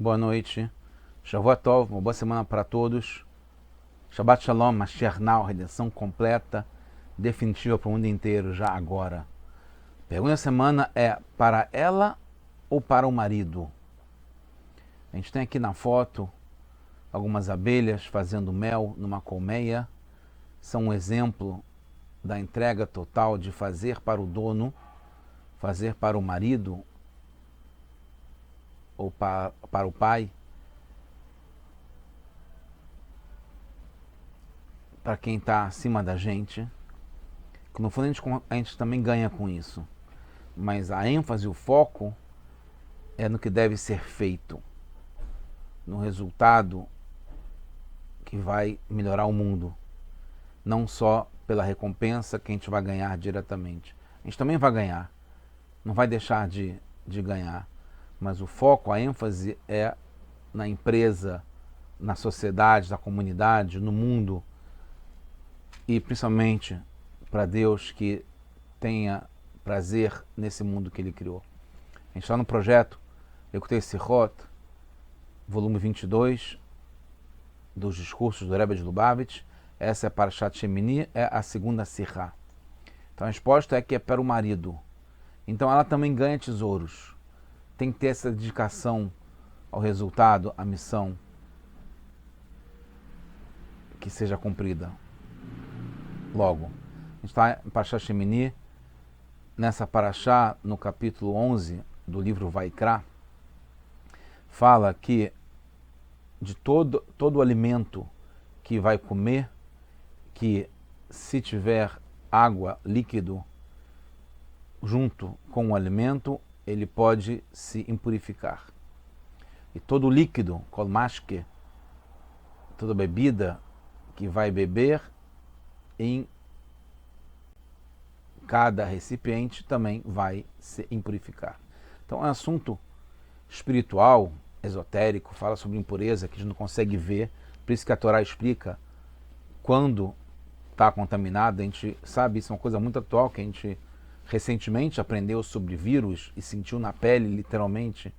Boa noite. Shavua Tov, uma boa semana para todos. Shabbat Shalom, Mashiach Now, redenção completa, definitiva para o mundo inteiro, já agora. A pergunta da semana é para ela ou para o marido? A gente tem aqui na foto algumas abelhas fazendo mel numa colmeia. São um exemplo da entrega total de fazer para o dono, fazer para o marido ou para o pai, para quem está acima da gente, que no fundo a gente também ganha com isso, mas a ênfase, o foco é no que deve ser feito, no resultado que vai melhorar o mundo, não só pela recompensa que a gente vai ganhar diretamente. A gente também vai ganhar, não vai deixar de ganhar, mas o foco, a ênfase é na empresa, na sociedade, na comunidade, no mundo, e principalmente para Deus que tenha prazer nesse mundo que Ele criou. A gente está no projeto Lekutei Sichot, volume 22, dos discursos do Rebbe de Lubavitch. Essa é a Parashat Shemini, é a segunda Sirá. Então a resposta é que é para o marido. Então ela também ganha tesouros. Tem que ter essa dedicação ao resultado, à missão que seja cumprida. Logo, a gente está em Parashat Shemini, nessa Parashá, no capítulo 11 do livro Vaikra, fala que de todo o alimento que vai comer, que se tiver água, líquido, junto com o alimento, ele pode se impurificar. E todo líquido, kolmashke, toda bebida que vai beber, em cada recipiente também vai se impurificar. Então é um assunto espiritual, esotérico, fala sobre impureza que a gente não consegue ver, por isso que a Torá explica quando está contaminado. A gente sabe, isso é uma coisa muito atual, que a gente recentemente aprendeu sobre vírus e sentiu na pele, literalmente,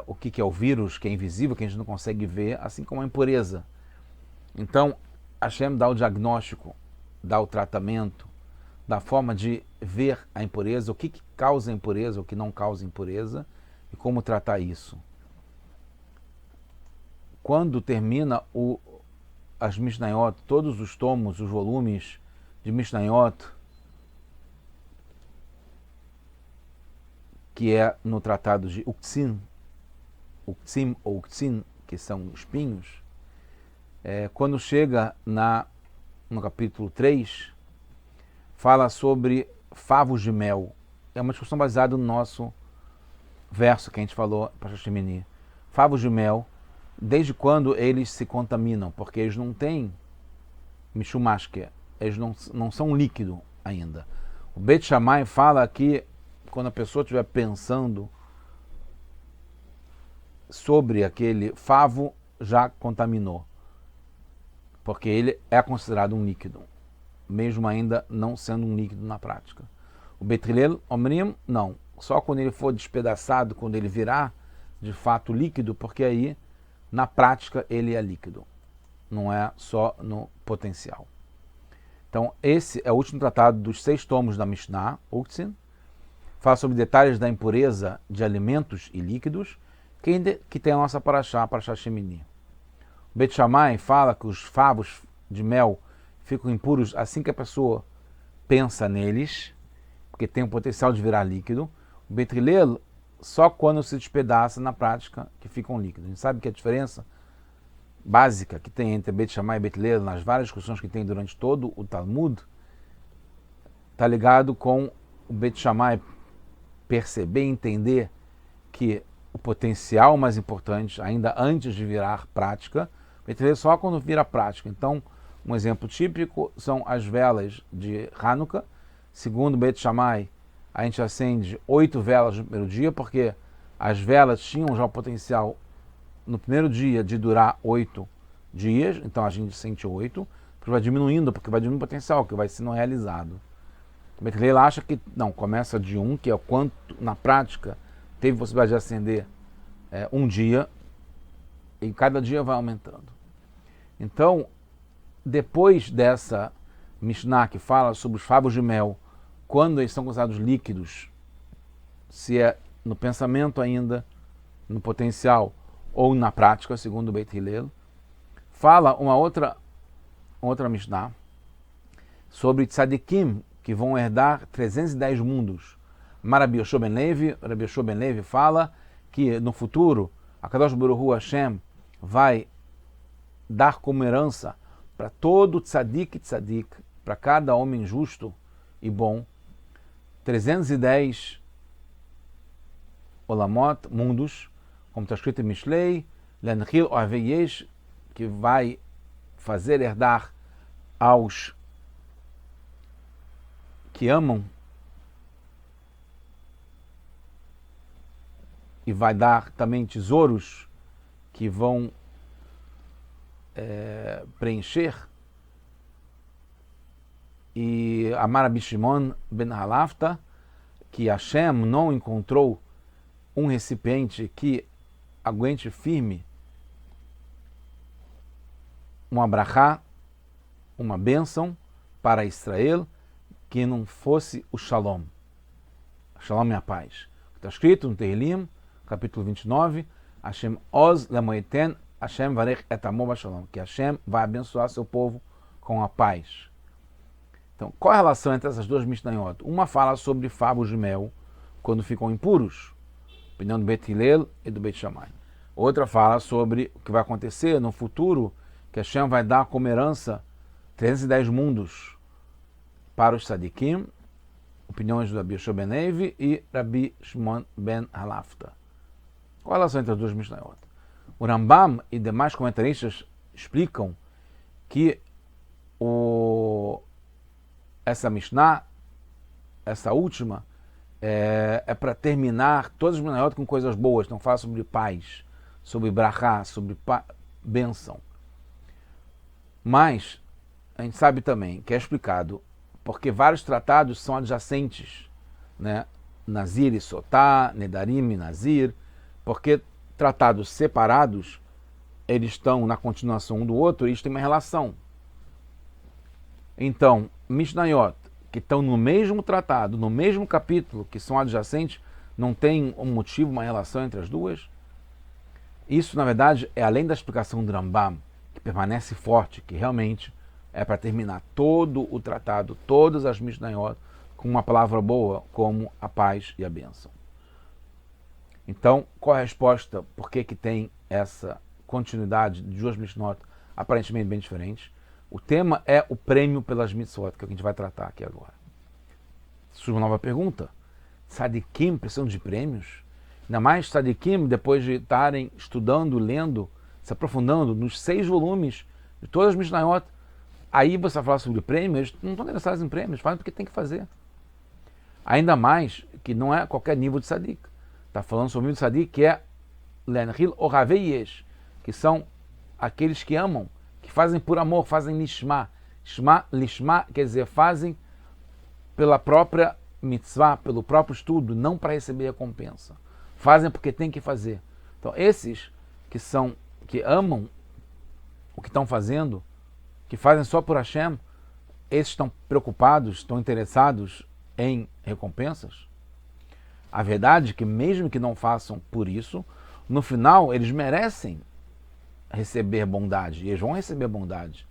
o que é o vírus, que é invisível, que a gente não consegue ver, assim como a impureza. Então, Hashem dá o diagnóstico, dá o tratamento, da forma de ver a impureza, o que causa impureza, o que não causa impureza e como tratar isso. Quando termina as Mishnayot, todos os tomos, os volumes de Mishnayot, que é no tratado de Uktzim ou Uktzin, que são espinhos, quando chega no capítulo 3, fala sobre favos de mel. É uma discussão baseada no nosso verso que a gente falou para Shemini. Favos de mel, desde quando eles se contaminam? Porque eles não têm mishumashke, eles não são líquido ainda. O Beit Shammai fala que quando a pessoa estiver pensando sobre aquele favo, já contaminou, porque ele é considerado um líquido, mesmo ainda não sendo um líquido na prática. O Beit Hillel Omrim, não. Só quando ele for despedaçado, quando ele virar de fato líquido, porque aí, na prática, ele é líquido. Não é só no potencial. Então, esse é o último tratado dos 6 tomos da Mishnah, Uktzin. Fala sobre detalhes da impureza de alimentos e líquidos, que tem a nossa Parashá Shemini. O Beit Shammai fala que os favos de mel ficam impuros assim que a pessoa pensa neles, porque tem o potencial de virar líquido. O Beit Hillel, só quando se despedaça na prática que ficam líquidos. A gente sabe que a diferença básica que tem entre Beit Shammai e Beit Hillel, nas várias discussões que tem durante todo o Talmud, está ligado com o Beit Shammai perceber e entender que o potencial mais importante, ainda antes de virar prática, Beit Hillel só quando vira prática. Então, um exemplo típico são as velas de Hanukkah. Segundo Beit Shammai, a gente acende 8 velas no primeiro dia, porque as velas tinham já o potencial no primeiro dia de durar 8 dias, então a gente acende 8, depois vai diminuindo, porque vai diminuindo o potencial, que vai sendo realizado. O Beit Hillel acha que não, começa de 1, que é o quanto na prática teve possibilidade de acender um dia, e cada dia vai aumentando. Então, depois dessa Mishnah que fala sobre os favos de mel, quando eles são considerados líquidos, se é no pensamento ainda, no potencial ou na prática, segundo o Beit Hillel, fala uma outra Mishnah sobre tzadikim que vão herdar 310 mundos. Rabi Yoshua ben Levi fala que no futuro Akadosh Baruch Hu Hashem vai dar como herança para todo tzadik, para cada homem justo e bom, 310 olamot, mundos, como está escrito em Mishlei, Lenchil Oaveyesh, que vai fazer herdar aos que amam e vai dar também tesouros que vão preencher. E Amar Rabi Shimon ben Halafta, que Hashem não encontrou um recipiente que aguente firme uma brachá, uma bênção para Israel, que não fosse o Shalom. Shalom é a paz. Está escrito no Tehilim, capítulo 29, Hashem oz lemoeten, Hashem varech et amo bashalom, que Hashem vai abençoar seu povo com a paz. Então, qual a relação entre essas duas Mishnayot? Uma fala sobre favos de mel, quando ficam impuros, opinião do Beit Hillel e do Beit Shammai. Outra fala sobre o que vai acontecer no futuro, que Hashem vai dar como herança 310 mundos para os tzadikim, opiniões do Rabi Yoshua ben Levi e Rabi Shimon ben Halafta. Qual a relação entre as duas Mishnayot? O Rambam e demais comentaristas explicam que essa Mishnah, essa última, é para terminar todas as Mishnayot com coisas boas, não fala sobre paz, sobre brachá, sobre bênção. Mas a gente sabe também que é explicado porque vários tratados são adjacentes, né? Nazir e Sotá, Nedarim e Nazir, porque tratados separados, eles estão na continuação um do outro e eles têm uma relação. Então, Mishnayot, que estão no mesmo tratado, no mesmo capítulo, que são adjacentes, não tem um motivo, uma relação entre as duas? Isso, na verdade, é além da explicação do Rambam, que permanece forte, que realmente é para terminar todo o tratado, todas as Mishnayot, com uma palavra boa, como a paz e a bênção. Então, qual é a resposta? Por que tem essa continuidade de duas Mishnayot aparentemente bem diferentes? O tema é o prêmio pelas mitzvot, que é o que a gente vai tratar aqui agora. Surge uma nova pergunta. Tzadikim precisam de prêmios? Ainda mais tzadikim, depois de estarem estudando, lendo, se aprofundando nos 6 volumes de todas as Mishnayot, aí você vai falar sobre prêmios, eles não estão interessados em prêmios, fazem porque tem que fazer. Ainda mais que não é qualquer nível de tzadik. Está falando sobre o nível de tzadik que é Lenchil Ohaveyesh, que são aqueles que amam, que fazem por amor, fazem lishma. Lishma quer dizer, fazem pela própria mitzvah, pelo próprio estudo, não para receber recompensa. Fazem porque tem que fazer. Então, esses que amam o que estão fazendo, que fazem só por Hashem, esses estão preocupados, estão interessados em recompensas? A verdade é que mesmo que não façam por isso, no final eles merecem receber bondade, e eles vão receber bondade,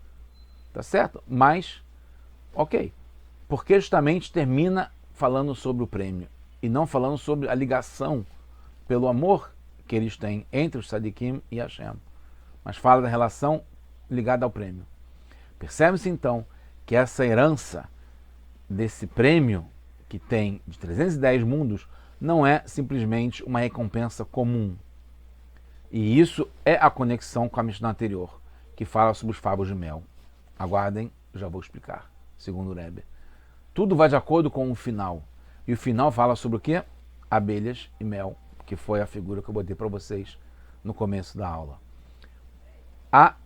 tá certo? Mas, ok, porque justamente termina falando sobre o prêmio, e não falando sobre a ligação pelo amor que eles têm entre os tzadikim e Hashem, mas fala da relação ligada ao prêmio. Percebe-se então que essa herança desse prêmio que tem de 310 mundos não é simplesmente uma recompensa comum. E isso é a conexão com a Mishnah anterior, que fala sobre os favos de mel. Aguardem, já vou explicar, segundo o Rebbe. Tudo vai de acordo com o final. E o final fala sobre o quê? Abelhas e mel, que foi a figura que eu botei para vocês no começo da aula. A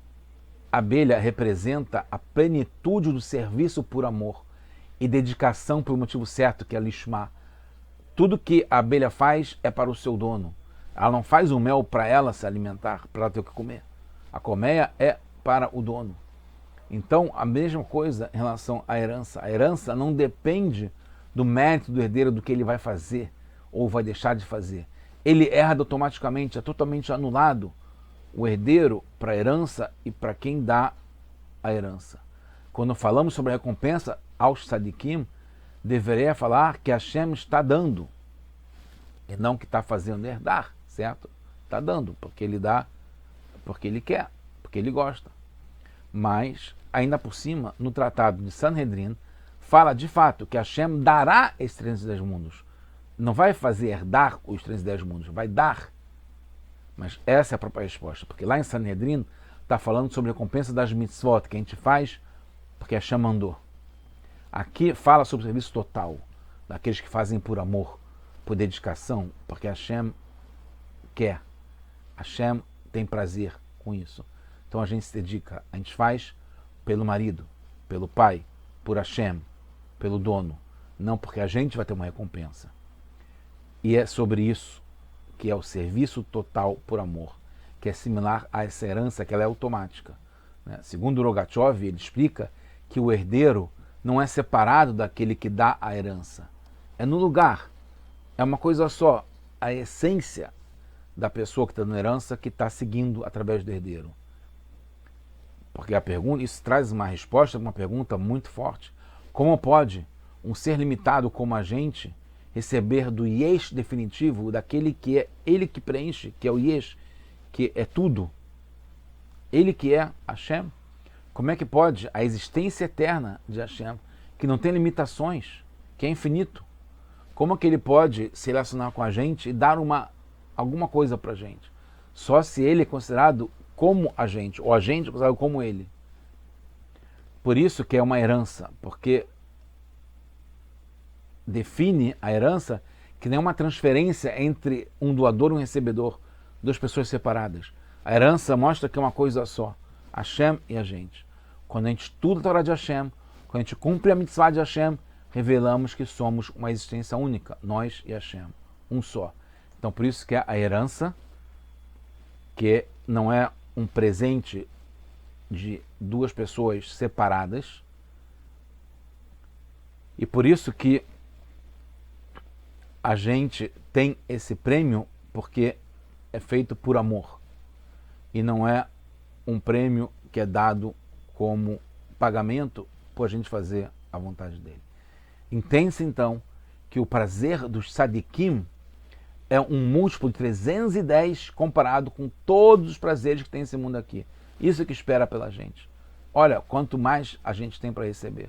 abelha representa a plenitude do serviço por amor e dedicação pelo motivo certo, que é lishma. Tudo que a abelha faz é para o seu dono. Ela não faz o mel para ela se alimentar, para ela ter o que comer. A colmeia é para o dono. Então, a mesma coisa em relação à herança. A herança não depende do mérito do herdeiro, do que ele vai fazer ou vai deixar de fazer. Ele herda automaticamente, é totalmente anulado o herdeiro para a herança e para quem dá a herança. Quando falamos sobre a recompensa aos tzadikim, deveria falar que Hashem está dando, e não que está fazendo herdar, certo? Está dando, porque ele dá, porque ele quer, porque ele gosta. Mas, ainda por cima, no tratado de Sanhedrin, fala de fato que Hashem dará esses 310 mundos. Não vai fazer herdar os 310 mundos, vai dar. Mas essa é a própria resposta, porque lá em Sanhedrin está falando sobre a recompensa das mitzvot que a gente faz porque Hashem mandou. Aqui fala sobre o serviço total, daqueles que fazem por amor, por dedicação, porque Hashem quer. Hashem tem prazer com isso. Então a gente se dedica, a gente faz pelo marido, pelo pai, por Hashem, pelo dono, não porque a gente vai ter uma recompensa. E é sobre isso que é o serviço total por amor, que é similar a essa herança que ela é automática. Segundo Rogatchov, ele explica que o herdeiro não é separado daquele que dá a herança. É no lugar. É uma coisa só. A essência da pessoa que está dando herança que está seguindo através do herdeiro. Porque a pergunta, isso traz uma resposta, uma pergunta muito forte. Como pode um ser limitado como a gente receber do Yesh definitivo, daquele que é ele que preenche, que é o Yesh, que é tudo? Ele que é Hashem? Como é que pode a existência eterna de Hashem, que não tem limitações, que é infinito, como é que ele pode se relacionar com a gente e dar alguma coisa para a gente? Só se ele é considerado como a gente, ou a gente é considerado como ele. Por isso que é uma herança, porque define a herança que não é uma transferência entre um doador e um recebedor, duas pessoas separadas. A herança mostra que é uma coisa só, Hashem e a gente. Quando a gente estuda a Torá de Hashem, quando a gente cumpre a mitzvah de Hashem, revelamos que somos uma existência única, nós e Hashem, um só. Então por isso que é a herança, que não é um presente de duas pessoas separadas, e por isso que a gente tem esse prêmio, porque é feito por amor, e não é um prêmio que é dado como pagamento por a gente fazer a vontade dele. Entende-se então que o prazer dos tzadikim é um múltiplo de 310 comparado com todos os prazeres que tem esse mundo aqui. Isso que espera pela gente. Olha, quanto mais a gente tem para receber.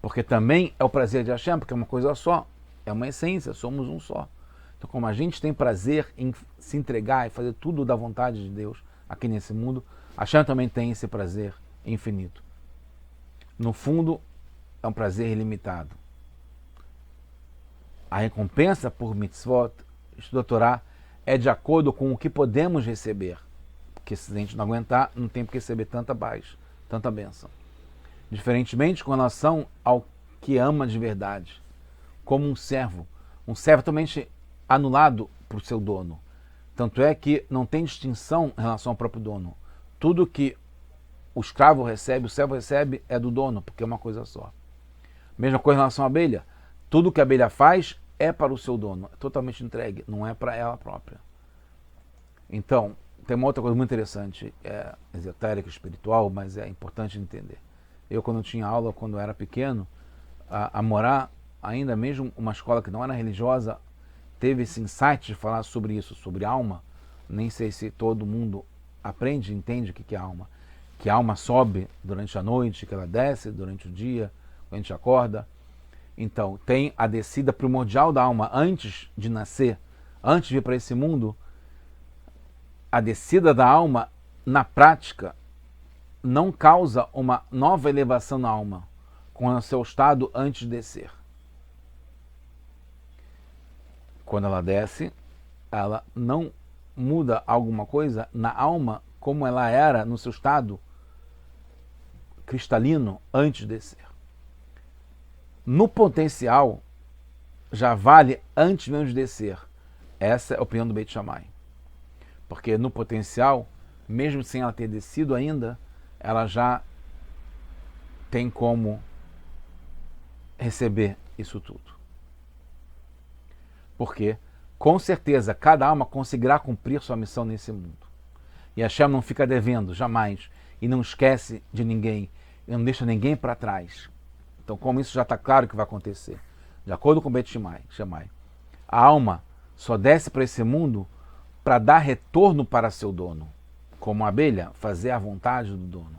Porque também é o prazer de Hashem, porque é uma coisa só, é uma essência, somos um só. Então, como a gente tem prazer em se entregar e fazer tudo da vontade de Deus aqui nesse mundo, Hashem também tem esse prazer infinito. No fundo, é um prazer ilimitado. A recompensa por mitzvot, estudo a Torá, é de acordo com o que podemos receber. Porque se a gente não aguentar, não tem por que receber tanta paz, tanta bênção. Diferentemente com relação ao que ama de verdade, como um servo totalmente anulado para o seu dono. Tanto é que não tem distinção em relação ao próprio dono. Tudo que o escravo recebe, o servo recebe, é do dono, porque é uma coisa só. Mesma coisa em relação à abelha. Tudo que a abelha faz é para o seu dono, é totalmente entregue, não é para ela própria. Então, tem uma outra coisa muito interessante, é esotérica, espiritual, mas é importante entender. Eu, quando tinha aula, quando eu era pequeno, a morar, ainda mesmo uma escola que não era religiosa, teve esse insight de falar sobre isso, sobre alma. Nem sei se todo mundo aprende e entende o que é alma. Que a alma sobe durante a noite, que ela desce durante o dia, quando a gente acorda. Então, tem a descida primordial da alma antes de nascer, antes de vir para esse mundo. A descida da alma, na prática, não causa uma nova elevação na alma, com o seu estado antes de descer. Quando ela desce, ela não muda alguma coisa na alma como ela era no seu estado cristalino antes de descer. No potencial, já vale antes mesmo de descer. Essa é a opinião do Beit Shammai. Porque no potencial, mesmo sem ela ter descido ainda, ela já tem como receber isso tudo. Porque, com certeza, cada alma conseguirá cumprir sua missão nesse mundo. E Hashem não fica devendo, jamais. E não esquece de ninguém. E não deixa ninguém para trás. Então, como isso já está claro que vai acontecer, de acordo com o Beit Shammai, a alma só desce para esse mundo para dar retorno para seu dono. Como a abelha, fazer a vontade do dono.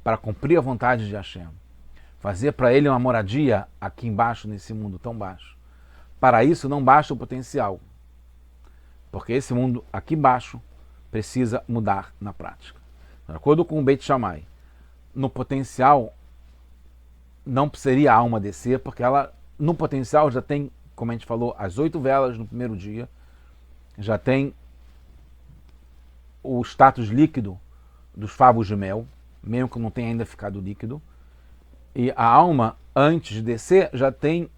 Para cumprir a vontade de Hashem. Fazer para ele uma moradia aqui embaixo, nesse mundo tão baixo. Para isso não basta o potencial. Porque esse mundo aqui embaixo precisa mudar na prática. De acordo com o Beit Shammai, no potencial não precisaria a alma descer, porque ela no potencial já tem, como a gente falou, as 8 velas no primeiro dia, já tem o status líquido dos favos de mel, mesmo que não tenha ainda ficado líquido, e a alma, antes de descer, já tem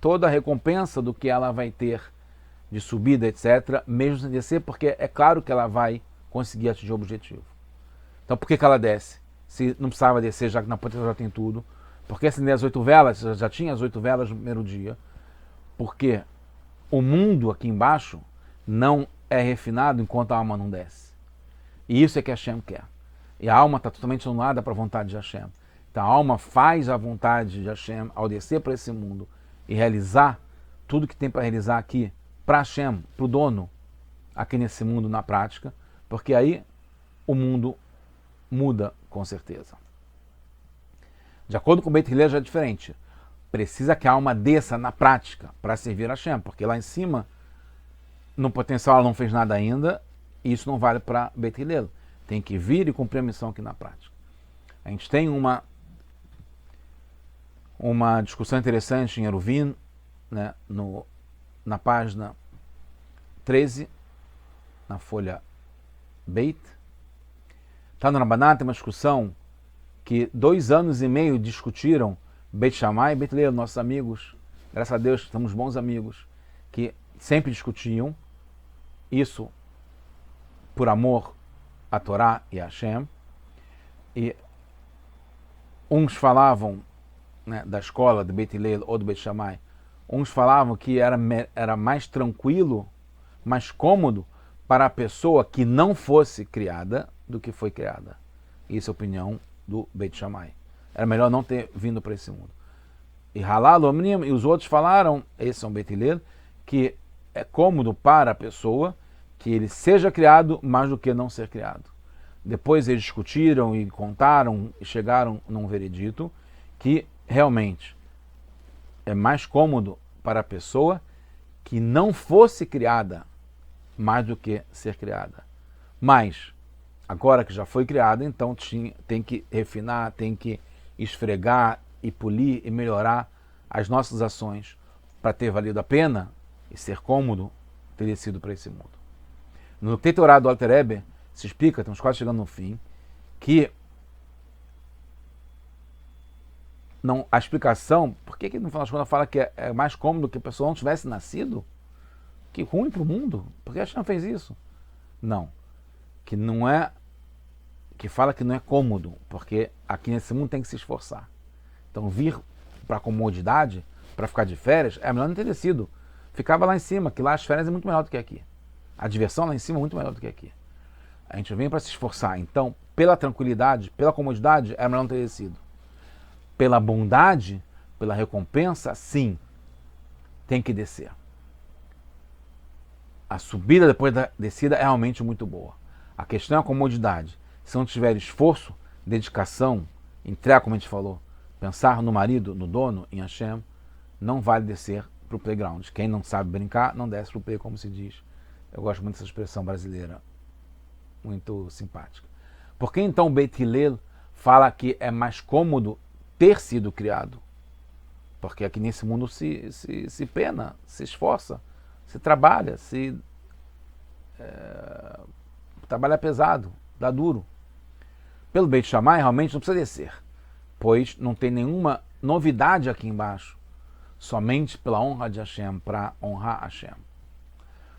toda a recompensa do que ela vai ter de subida, etc., mesmo sem descer, porque é claro que ela vai conseguir atingir o objetivo. Então por que ela desce? Se não precisava descer, já que na potencial já tem tudo. Por que acender as 8 velas? Já tinha as 8 velas no primeiro dia. Porque o mundo aqui embaixo não é refinado enquanto a alma não desce. E isso é que Hashem quer. E a alma está totalmente anulada para a vontade de Hashem. Então a alma faz a vontade de Hashem ao descer para esse mundo e realizar tudo que tem para realizar aqui para Hashem, para o dono, aqui nesse mundo na prática, porque aí o mundo muda com certeza. De acordo com o Beit Hillel já é diferente. Precisa que a alma desça na prática para servir a Hashem, porque lá em cima, no potencial ela não fez nada ainda, e isso não vale para Beit Hillel. Tem que vir e cumprir a missão aqui na prática. A gente tem uma discussão interessante em Eruvin, né, na página 13, na folha Beit. Está no Rabanan, tem uma discussão que 2 anos e meio discutiram Beit Shammai e Beit Hillel, nossos amigos, graças a Deus estamos bons amigos, que sempre discutiam isso por amor a Torá e a Hashem, e uns falavam, né, da escola de Beit Hillel ou do Beit Shammai, uns falavam que era mais tranquilo, mais cômodo para a pessoa que não fosse criada do que foi criada. Isso é a opinião do Beit Shammai. Era melhor não ter vindo para esse mundo. E Halal, Omnim, e os outros falaram, esse é um Beit Hillel, que é cômodo para a pessoa que ele seja criado mais do que não ser criado. Depois eles discutiram e contaram e chegaram num veredito que realmente é mais cômodo para a pessoa que não fosse criada mais do que ser criada. Mas, agora que já foi criada, então tem que refinar, tem que esfregar e polir e melhorar as nossas ações para ter valido a pena e ser cômodo ter descido para esse mundo. No Torá do Alter Rebbe se explica, estamos quase chegando no fim, que não, a explicação, por que no final das contas fala que é mais cômodo que a pessoa não tivesse nascido? Que ruim para o mundo, por que a gente não fez isso? Não, que não é, que fala que não é cômodo, porque aqui nesse mundo tem que se esforçar. Então vir para a comodidade, para ficar de férias, é melhor não ter descido. Ficava lá em cima, que lá as férias é muito melhor do que aqui. A diversão lá em cima é muito melhor do que aqui. A gente vem para se esforçar. Então, pela tranquilidade, pela comodidade, é melhor não ter descido. Pela bondade, pela recompensa, sim, tem que descer. A subida depois da descida é realmente muito boa. A questão é a comodidade. Se não tiver esforço, dedicação, entrega, como a gente falou, pensar no marido, no dono, em Hashem, não vale descer para o playground. Quem não sabe brincar, não desce para o play, como se diz. Eu gosto muito dessa expressão brasileira, muito simpática. Por que então o Beit Hillel fala que é mais cômodo ter sido criado? Porque aqui nesse mundo se pena, se esforça, se trabalha, trabalha pesado, dá duro. Pelo Beit Shammai, realmente não precisa descer, pois não tem nenhuma novidade aqui embaixo, somente pela honra de Hashem, para honrar Hashem.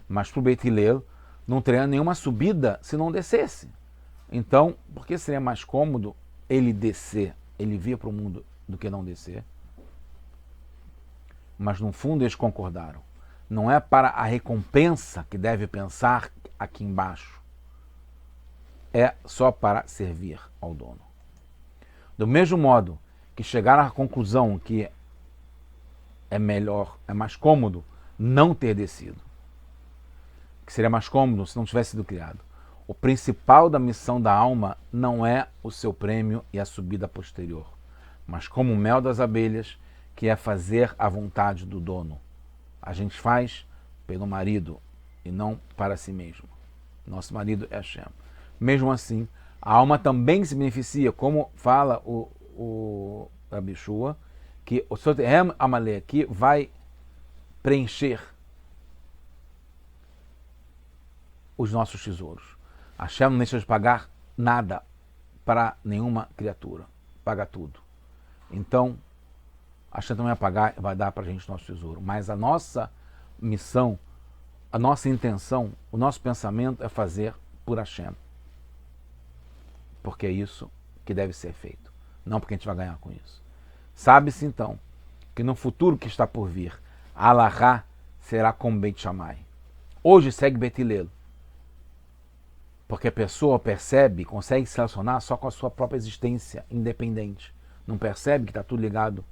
Mas para o Beit Hillel não teria nenhuma subida se não descesse. Então, por que seria mais cômodo ele descer, ele vir para o mundo, do que não descer? Mas no fundo eles concordaram. Não é para a recompensa que deve pensar aqui embaixo. É só para servir ao dono. Do mesmo modo que chegaram à conclusão que é melhor, é mais cômodo não ter descido, que seria mais cômodo se não tivesse sido criado. O principal da missão da alma não é o seu prêmio e a subida posterior, mas como o mel das abelhas, que é fazer a vontade do dono. A gente faz pelo marido e não para si mesmo. Nosso marido é Hashem. Mesmo assim, a alma também se beneficia, como fala o Rabi Shua, que o Soterem Amalek aqui vai preencher os nossos tesouros. Hashem não deixa de pagar nada para nenhuma criatura. Paga tudo. Então, Hashem também vai pagar e vai dar para a gente o nosso tesouro. Mas a nossa missão, a nossa intenção, o nosso pensamento é fazer por Hashem. Porque é isso que deve ser feito. Não porque a gente vai ganhar com isso. Sabe-se então que no futuro que está por vir, a Alahá será como Beit Shammai. Hoje segue Beit Hillel. Porque a pessoa percebe, consegue se relacionar só com a sua própria existência independente. Não percebe que está tudo ligado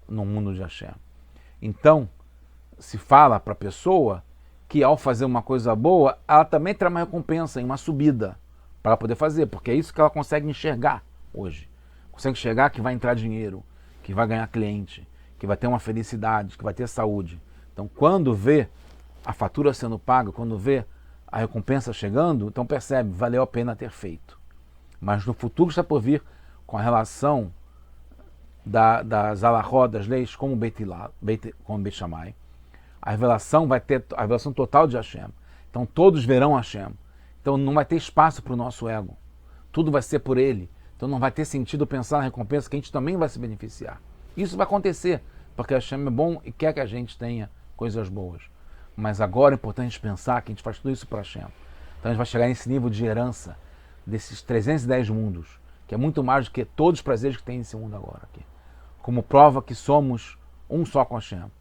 no mundo de Hashem. Então, se fala para a pessoa que ao fazer uma coisa boa, ela também terá uma recompensa, uma subida para ela poder fazer, porque é isso que ela consegue enxergar hoje. Consegue enxergar que vai entrar dinheiro, que vai ganhar cliente, que vai ter uma felicidade, que vai ter saúde. Então, quando vê a fatura sendo paga, quando vê a recompensa chegando, então percebe, valeu a pena ter feito. Mas no futuro está por vir, com a relação das alahot, das leis, como Beit Shammai, a revelação vai ter a revelação total de Hashem. Então todos verão Hashem. Então não vai ter espaço para o nosso ego. Tudo vai ser por ele. Então não vai ter sentido pensar na recompensa que a gente também vai se beneficiar. Isso vai acontecer, porque Hashem é bom e quer que a gente tenha coisas boas. Mas agora é importante pensar que a gente faz tudo isso para Hashem. Então a gente vai chegar nesse nível de herança desses 310 mundos, que é muito mais do que todos os prazeres que tem nesse mundo agora aqui. Como prova que somos um só com Hashem.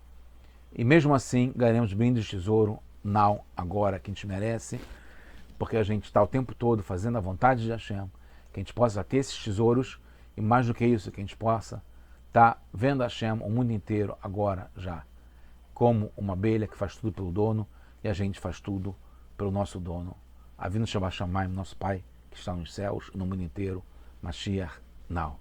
E mesmo assim ganharemos brindes de tesouro, now, agora, que a gente merece, porque a gente está o tempo todo fazendo a vontade de Hashem, que a gente possa ter esses tesouros, e mais do que isso, que a gente possa estar vendo Hashem o mundo inteiro agora já, como uma abelha que faz tudo pelo dono, e a gente faz tudo pelo nosso dono. Avinu Shabbat Shamayim, nosso Pai, que está nos céus, no mundo inteiro, Mashiach, now.